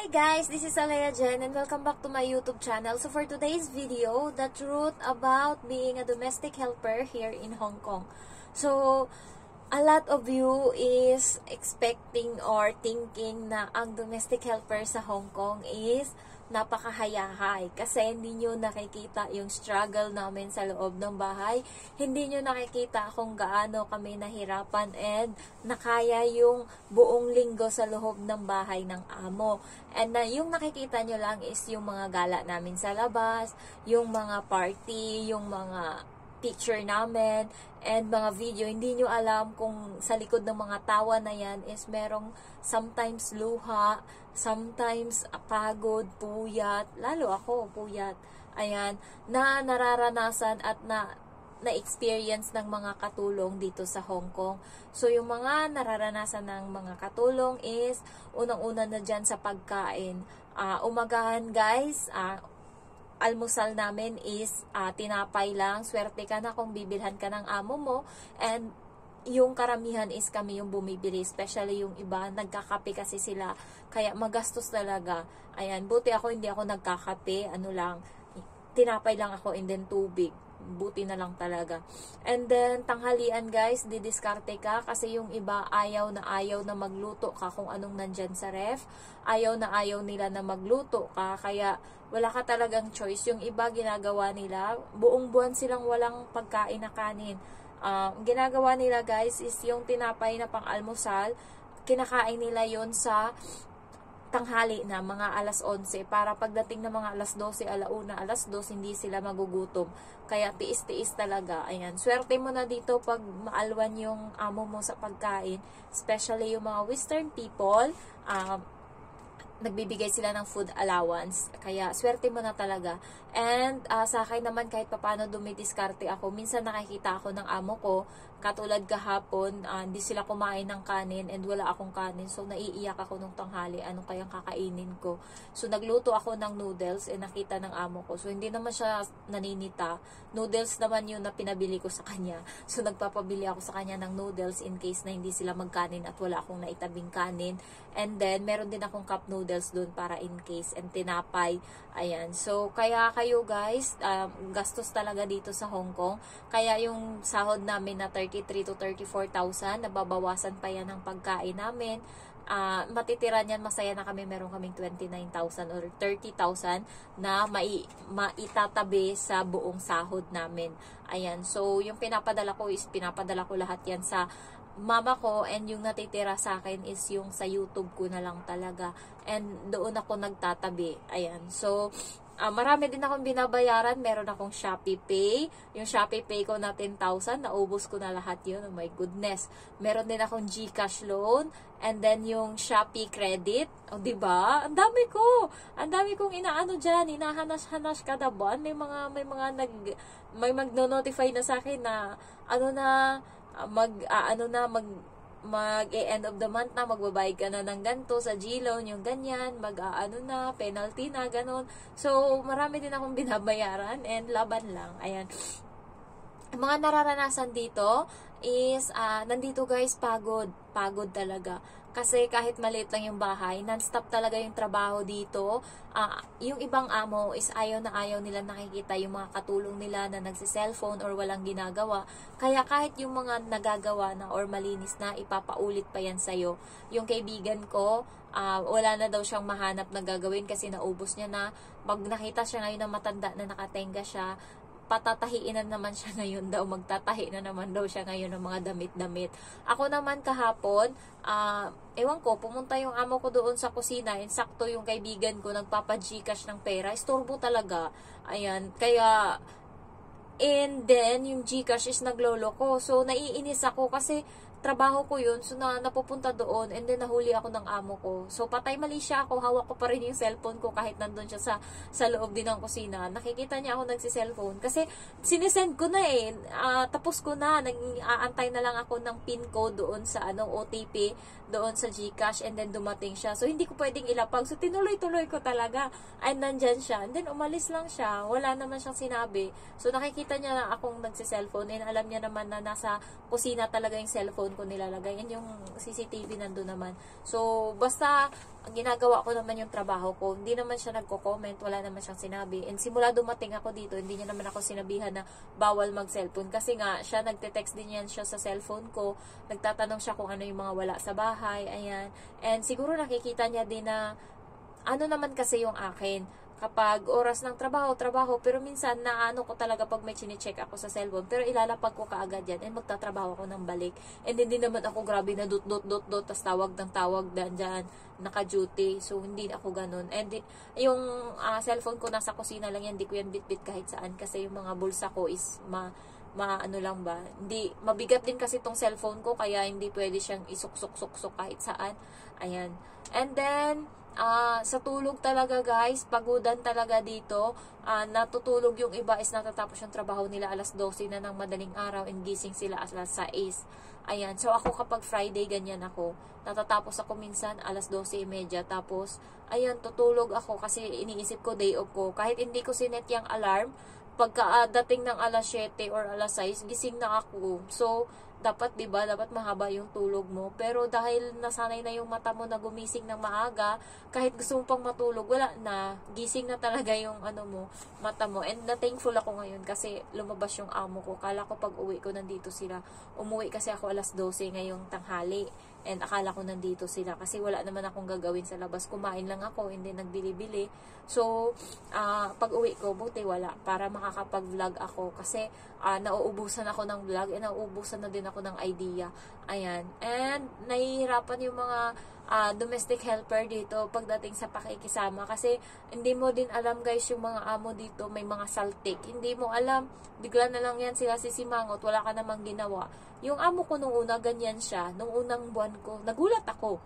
Hi guys, this is Alea Jen and welcome back to my YouTube channel. So for today's video, the truth about being a domestic helper here in Hong Kong. So a lot of you is expecting or thinking na ang domestic helper sa Hong Kong is napakahayahay kasi hindi nyo nakikita yung struggle namin sa loob ng bahay. Hindi nyo nakikita kung gaano kami nahirapan and nakaya yung buong linggo sa loob ng bahay ng amo. And yung nakikita nyo lang is yung mga gala namin sa labas, yung mga party, yung mga picture namin, and mga video. Hindi nyo alam kung sa likod ng mga tawa na yan is merong sometimes luha, sometimes pagod, puyat, lalo ako, puyat. Ayan, na nararanasan at na-experience ng mga katulong dito sa Hong Kong. So, yung mga nararanasan ng mga katulong is, unang-una na dyan sa pagkain. Umagahan guys, almusal namin is tinapay lang. Swerte ka na kung bibilhan ka ng amo mo. And yung karamihan is kami yung bumibili. Especially yung iba, nagkakape kasi sila. Kaya magastos talaga. Ayan, buti ako, hindi ako nagkakape. Ano lang, tinapay lang ako and then tubig. Buti na lang talaga. And then, tanghalian guys, didiskarte ka kasi yung iba ayaw na magluto ka kung anong nandyan sa ref. Ayaw nila na magluto ka. Kaya, wala ka talagang choice. Yung iba, ginagawa nila, buong buwan silang walang pagkain na kanin. Ginagawa nila guys is yung tinapay na pang-almusal, kinakain nila yon sa tanghali na mga alas 11 para pagdating ng mga alas 12, alauna, alas 2 hindi sila magugutom. Kaya tiis-tiis talaga. Ayan, swerte mo na dito pag maalwan yung amo mo sa pagkain, especially yung mga western people. Nagbibigay sila ng food allowance. Kaya, swerte mo na talaga. And, sa akin naman, kahit papano dumidiskarte ako, minsan nakikita ako ng amo ko, katulad kahapon, hindi sila kumain ng kanin and wala akong kanin. So, naiiyak ako nung tanghali. Anong kayang kakainin ko? So, nagluto ako ng noodles and nakita ng amo ko. So, hindi naman siya naninita. Noodles naman yun na pinabili ko sa kanya. So, nagpapabili ako sa kanya ng noodles in case na hindi sila magkanin at wala akong naitabing kanin. And then, meron din akong cup noodles doon para in case and tinapay. Ayan. So, kaya kayo guys, gastos talaga dito sa Hong Kong. Kaya yung sahod namin na 33 to 34,000, nababawasan pa yan ng pagkain namin. Matitira niyan, masaya na kami, meron kaming 29,000 or 30,000 na maitatabi sa buong sahod namin. Ayan. So, yung pinapadala ko lahat yan sa mama ko, and yung natitira sa akin is yung sa YouTube ko na lang talaga. And doon ako nagtatabi. Ayan. So, marami din akong binabayaran. Meron akong Shopee Pay. Yung Shopee Pay ko na 10,000, naubos ko na lahat yun. Oh my goodness. Meron din akong GCash loan. And then yung Shopee Credit. O, diba? Ang dami ko. Ang dami kong inaano dyan. Hinahanas-hanas kada buwan. May magno-notify na sa akin na mag-end of the month na, magbabayad ka na ng ganito sa G-loan, yung ganyan, penalty na, ganon. So, marami din akong binabayaran and laban lang. Ayan. Mga nararanasan dito is, nandito guys, pagod talaga. Kasi kahit maliit lang yung bahay, non-stop talaga yung trabaho dito. Yung ibang amo is ayaw nila nakikita yung mga katulong nila na nagsi-cellphone or walang ginagawa. Kaya kahit yung mga nagagawa na or malinis na, ipapaulit pa yan sa'yo. Yung kaibigan ko, wala na daw siyang mahanap na gagawin kasi naubos niya na. Pag nakita siya ngayon na matanda na nakatenga siya, patatahiin na naman siya ngayon daw, magtatahi na naman daw siya ngayon ng mga damit-damit. Ako naman kahapon, ewan ko, pumunta yung amo ko doon sa kusina, and sakto yung kaibigan ko nagpapa-Gcash ng pera, istorbo talaga. Ayan, kaya, and then, yung Gcash is nagloloko. So, naiinis ako kasi trabaho ko yun, so napupunta doon, and then nahuli ako ng amo ko. So, patay mali siya ako, hawak ko pa rin yung cellphone ko kahit nandun siya sa loob din ng kusina. Nakikita niya ako nagsi-cellphone kasi sinisend ko na eh, tapos ko na, nag-aantay na lang ako ng PIN code doon sa OTP, doon sa Gcash, and then dumating siya. So, hindi ko pwedeng ilapag. So, tinuloy-tuloy ko talaga. And nandyan siya. And then, umalis lang siya. Wala naman siyang sinabi. So, nakikita niya na akong nagsi-cellphone, and alam niya naman na nasa kusina talaga yung cellphone cellphone ko nilalagay. And yung CCTV nandun naman. So, basta, ang ginagawa ko naman yung trabaho ko. Hindi naman siya nagko-comment, wala naman siyang sinabi. And simula dumating ako dito, hindi niya naman ako sinabihan na bawal mag-cellphone. Kasi nga, siya nagte-text din yan siya sa cellphone ko. Nagtatanong siya kung ano yung mga wala sa bahay. Ayan. And siguro nakikita niya din na ano naman kasi yung akin. Kapag oras ng trabaho, pero minsan naano ko talaga pag may chine-check ako sa cellphone, pero ilalapag ko kaagad yan, and magtatrabaho ako ng balik. And hindi naman ako grabe na dot, tas tawag ng tawag dyan, naka-duty. So, hindi ako ganun. And yung cellphone ko nasa kusina lang yan, hindi ko yan bit-bit kahit saan, kasi yung mga bulsa ko is ano lang ba, hindi, mabigat din kasi tong cellphone ko, kaya hindi pwede siyang isuk-suk-suk kahit saan. Ayan. And then, sa tulog talaga guys, pagudan talaga dito. Natutulog yung iba is natatapos yung trabaho nila alas 12 na ng madaling araw, and gising sila alas 6. Ayan, so ako kapag Friday ganyan ako. Natatapos ako minsan alas 12:30, tapos ayan, tutulog ako kasi iniisip ko day off ko. Kahit hindi ko sinet yung alarm, pagka dating ng alas 7 or alas 6, gising na ako. So, dapat, diba, dapat mahaba yung tulog mo. Pero dahil nasanay na yung mata mo na gumising ng maaga, kahit gusto mo pang matulog, wala na. Gising na talaga yung mata mo. And na-thankful ako ngayon kasi lumabas yung amo ko. Kala ko pag uwi ko nandito sila. Umuwi kasi ako alas 12 ngayong tanghali. And akala ko nandito sila kasi wala naman akong gagawin sa labas. Kumain lang ako, hindi nagbili-bili. So, pag uwi ko, buti wala. Para makakapag-vlog ako. Kasi, nauubusan ako ng vlog. And nauubusan na din ako ng idea. Ayan. And, nahihirapan yung mga domestic helper dito pagdating sa pakikisama. Kasi, hindi mo din alam guys yung mga amo dito. May mga saltik. Hindi mo alam. Bigla na lang yan sila sisimangot. Wala ka namang ginawa. Yung amo ko nung una, ganyan siya. Nung unang buwan ko, nagulat ako.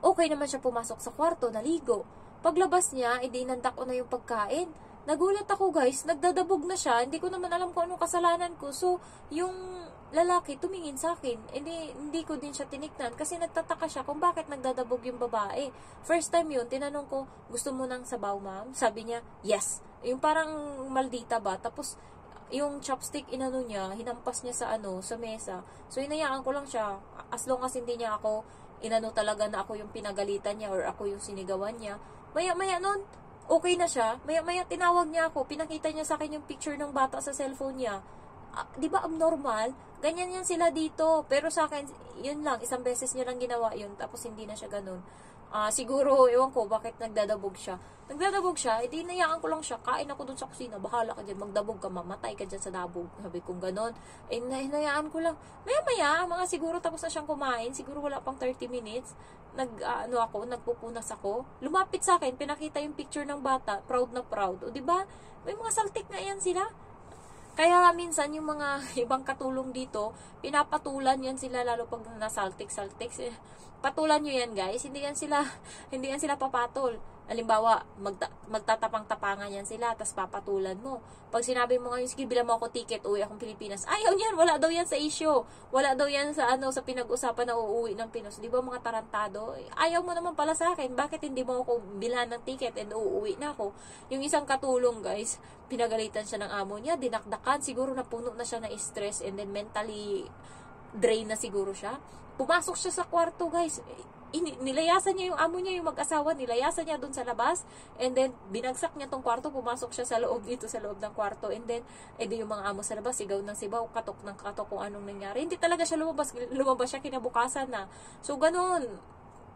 Okay naman siya pumasok sa kwarto, naligo. Paglabas niya, idinandak ko na yung pagkain. Nagulat ako guys, nagdadabog na siya. Hindi ko naman alam kung anong kasalanan ko. So, yung lalaki tumingin sa akin. Hindi ko din siya tiniknan kasi nagtataka siya kung bakit nagdadabog yung babae. First time yun, tinanong ko, gusto mo ng sabaw ma'am? Sabi niya, yes. Yung parang maldita ba? Tapos, yung chopstick inano niya, hinampas niya sa mesa. So, hinayaan ko lang siya. As long as hindi niya ako inano talaga na ako yung pinagalitan niya or ako yung sinigawan niya. Maya-maya nun, okay na siya. Maya-maya tinawag niya ako. Pinakita niya sa akin yung picture ng bata sa cellphone niya. Di ba abnormal? Ganyan yan sila dito. Pero sa akin, yun lang. Isang beses niya lang ginawa yun. Tapos hindi na siya ganun. Siguro, ewan ko, bakit nagdadabog siya. Nagdadabog siya, edi nayaan ko lang siya. Kain ako dun sa kusina. Bahala ka dyan. Magdabog ka, mamatay ka dyan sa dabog. Sabi kong ganon. Hinayaan ko lang. Maya-maya, mga siguro tapos na siyang kumain. Siguro wala pang 30 minutes. Nagpupunas ako. Lumapit sa akin, pinakita yung picture ng bata. Proud na proud. O, diba? May mga saltik na yan sila. Kaya minsan yung mga ibang katulong dito, pinapatulan yan sila lalo pag nasaltik-saltik. Patulan nyo yan guys, hindi yan sila papatol. Halimbawa, magtatapang-tapangan yan sila, tapos papatulan mo. Pag sinabi mo ngayon, sige, bilang mo ako ticket, uwi akong Pilipinas. Ayaw niyan, wala daw yan sa issue. Wala daw yan sa sa pinag-usapan na uuwi ng Pinos. Di ba mga tarantado? Ayaw mo naman pala sa akin, bakit hindi mo ako bilhan ng ticket and uuwi na ako? Yung isang katulong guys, pinagalitan siya ng amo niya, dinakdakan, siguro napuno na siya na stress and then mentally drain na siguro siya. Pumasok siya sa kwarto guys, nilayasan niya yung amo niya, yung mag-asawa, nilayasan niya dun sa labas, and then binagsak niya tong kwarto, pumasok siya sa loob dito, sa loob ng kwarto, and then edi yung mga amo sa labas, sigaw ng sigaw, katok ng katok kung anong nangyari. Hindi talaga siya lumabas siya kinabukasan na. So ganun.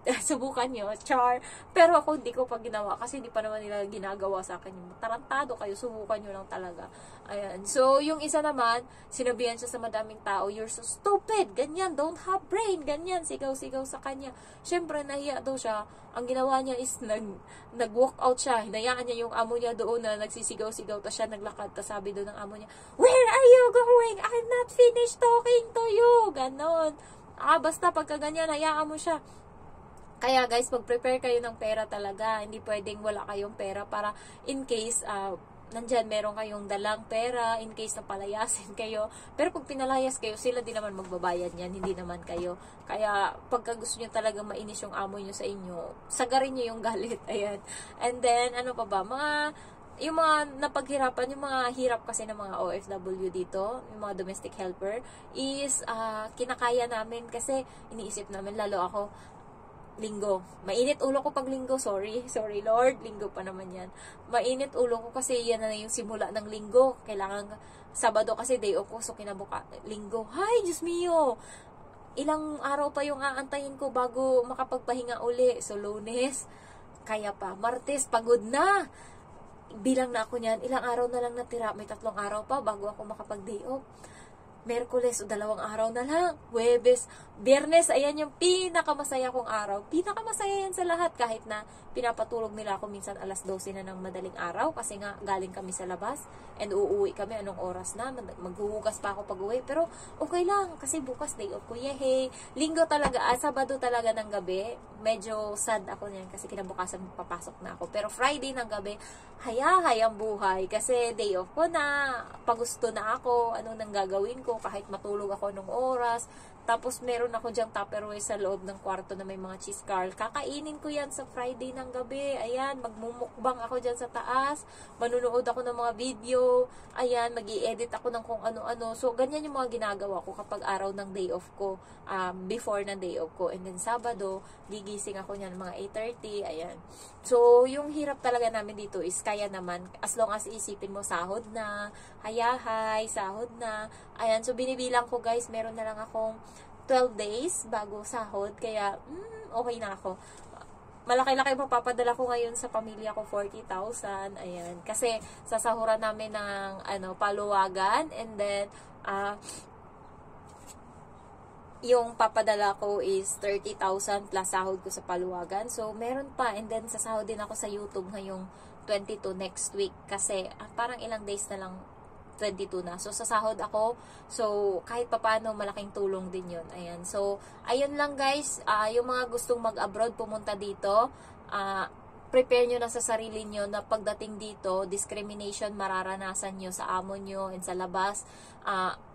Subukan nyo, char. Pero ako hindi ko pa ginawa kasi hindi pa naman nila ginagawa sa akin. Tarantado kayo, subukan nyo lang talaga. Ayan. So, yung isa naman, sinabihan siya sa madaming tao, you're so stupid, ganyan, don't have brain, ganyan, sigaw-sigaw sa kanya. Siyempre, nahiya daw siya. Ang ginawa niya is, nag-walk out siya. Hinayaan niya yung amo niya doon na nagsisigaw-sigaw, tapos siya naglakad, tapos sabi doon ng amo niya, where are you going? I'm not finished talking to you. Ganon. Basta pagka ganyan, hayaan mo siya. Kaya guys, mag-prepare kayo ng pera talaga. Hindi pwedeng wala kayong pera para in case nandyan meron kayong dalang pera, in case na palayasin kayo. Pero pag pinalayas kayo, sila din naman magbabayad yan, hindi naman kayo. Kaya pagka gusto nyo talaga mainis yung amo nyo sa inyo, sagarin nyo yung galit. Ayan. And then, ano pa ba? Mga yung mga napaghirapan, yung mga hirap kasi ng mga OFW dito, yung mga domestic helper, is kinakaya namin kasi iniisip namin, lalo ako, linggo. Mainit ulo ko pag linggo, sorry Lord, linggo pa naman yan. Mainit ulo ko kasi yan na yung simula ng linggo. Kailangan, Sabado kasi day off ko, so kinabuka, linggo. Hay, Diyos mio! Ilang araw pa yung aantayin ko bago makapagpahinga uli. So, Lunes, kaya pa. Martes, pagod na. Bilang na ako niyan, ilang araw na lang natira. May 3 araw pa bago ako makapag-day off. Merkules, 2 araw na lang. Huwebes, Biyernes, ayan yung pinakamasaya kong araw. Pinakamasaya yan sa lahat kahit na pinapatulog nila ako minsan alas 12 na ng madaling araw kasi nga galing kami sa labas and uuwi kami anong oras na. Maghuhugas pa ako pag uwi. Pero okay lang kasi bukas day off ko. Yehey! Linggo talaga, Sabado talaga ng gabi. Medyo sad ako niyan kasi kinabukasan papasok na ako. Pero Friday ng gabi, hayang buhay kasi day off ko na. Pagusto na ako. Ano nang gagawin ko kahit matulog ako nung oras. Tapos meron ako dyang Tupperware sa loob ng kwarto na may mga cheese curl. Kakainin ko yan sa Friday ng gabi. Ayan, magmumukbang ako dyan sa taas. Manunood ako ng mga video. Ayan, mag-i-edit ako ng kung ano-ano. So, ganyan yung mga ginagawa ko kapag araw ng day off ko. Before ng day off ko. And then Sabado, gigising ako niyan mga 8:30. Ayan. So, yung hirap talaga namin dito is kaya naman. As long as isipin mo, sahod na. Hayahay, sahod na. Ayan, so binibilang ko guys, meron na lang akong 12 days bago sahod. Kaya, okay na ako. Malaki-laki mapapadala ko ngayon sa pamilya ko, 40,000. Ayan. Kasi, sasahuran namin ng, paluwagan. And then, yung papadala ko is 30,000 plus sahod ko sa paluwagan. So, meron pa. And then, sasahod din ako sa YouTube ngayong 22 next week. Kasi, parang ilang days na lang 22 na. So, sasahod ako. So, kahit papaano, malaking tulong din yun. Ayan. So, ayun lang guys. Yung mga gustong mag-abroad, pumunta dito. Prepare nyo na sa sarili nyo na pagdating dito, discrimination mararanasan nyo sa amo nyo and sa labas.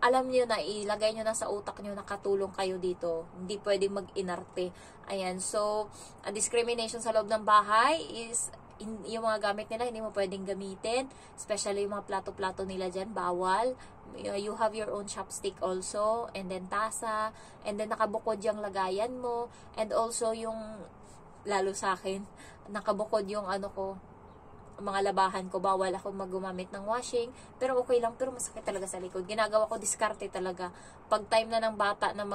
Alam nyo na, ilagay nyo na sa utak nyo na katulong kayo dito. Hindi pwedeng mag-inarte. Ayan. So, discrimination sa loob ng bahay is yung mga gamit nila, hindi mo pwedeng gamitin. Especially yung mga plato-plato nila dyan, bawal. You have your own chopstick also. And then tasa. And then nakabukod yung lagayan mo. And also yung, lalo sa akin, nakabukod yung mga labahan ko. Bawal ako gumamit ng washing. Pero okay lang. Pero masakit talaga sa likod. Ginagawa ko, diskarte talaga. Pag time na ng bata na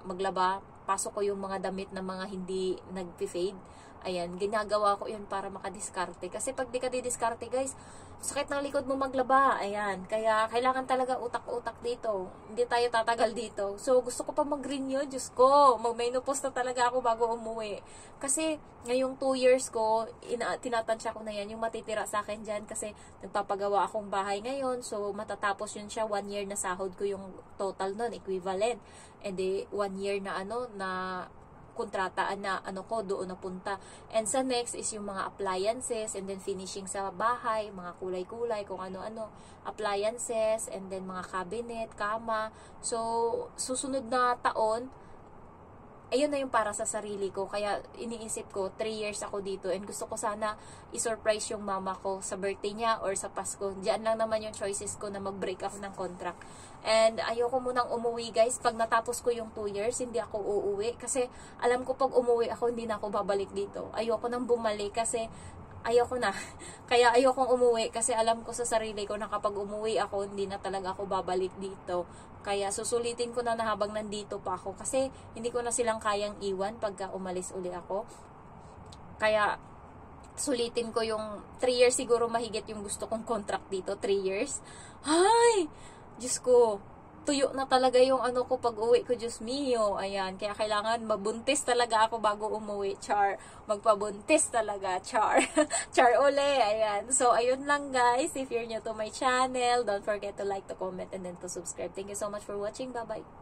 maglaba, pasok ko yung mga damit na mga hindi nag-fade. Ayan, ginagawa ko yun para makadiskarte. Kasi pag di ka didiskarte, guys, sakit ng likod mo maglaba. Ayan, kaya kailangan talaga utak-utak dito. Hindi tayo tatagal dito. So, gusto ko pa mag-renew. Diyos ko, mag-menopause na talaga ako bago umuwi. Kasi, ngayong 2 years ko, tinatansya ko na yan, yung matitira sa akin dyan. Kasi, nagpapagawa akong bahay ngayon. So, matatapos yun siya. 1 year na sahod ko yung total nun, equivalent. And 1 year na na kontrataan na ko doon napunta. And sa next is yung mga appliances and then finishing sa bahay, mga kulay-kulay, kung ano-ano, appliances and then mga cabinet, kama. So, susunod na taon, ayun na yung para sa sarili ko. Kaya iniisip ko, 3 years ako dito and gusto ko sana i-surprise yung mama ko sa birthday niya or sa Pasko. Diyan lang naman yung choices ko na mag-break ako ng contract. And ayoko munang umuwi guys. Pag natapos ko yung 2 years, hindi ako uuwi. Kasi alam ko pag umuwi ako, hindi na ako babalik dito. Ayoko nang bumalik kasi ayoko na. Kaya ayokong umuwi kasi alam ko sa sarili ko na kapag umuwi ako, hindi na talaga ako babalik dito. Kaya susulitin ko na habang nandito pa ako kasi hindi ko na silang kayang iwan pagka umalis uli ako. Kaya sulitin ko yung 3 years siguro mahigit yung gusto kong contract dito. 3 years. Hay! Diyos ko, tuyo na talaga yung ko pag uwi ko, Diyos mio. Ayan, kaya kailangan mabuntis talaga ako bago umuwi. Char, magpabuntis talaga. Char. Char uli. Ayan. So, ayun lang guys. If you're new to my channel, don't forget to like, to comment, and then to subscribe. Thank you so much for watching. Bye-bye.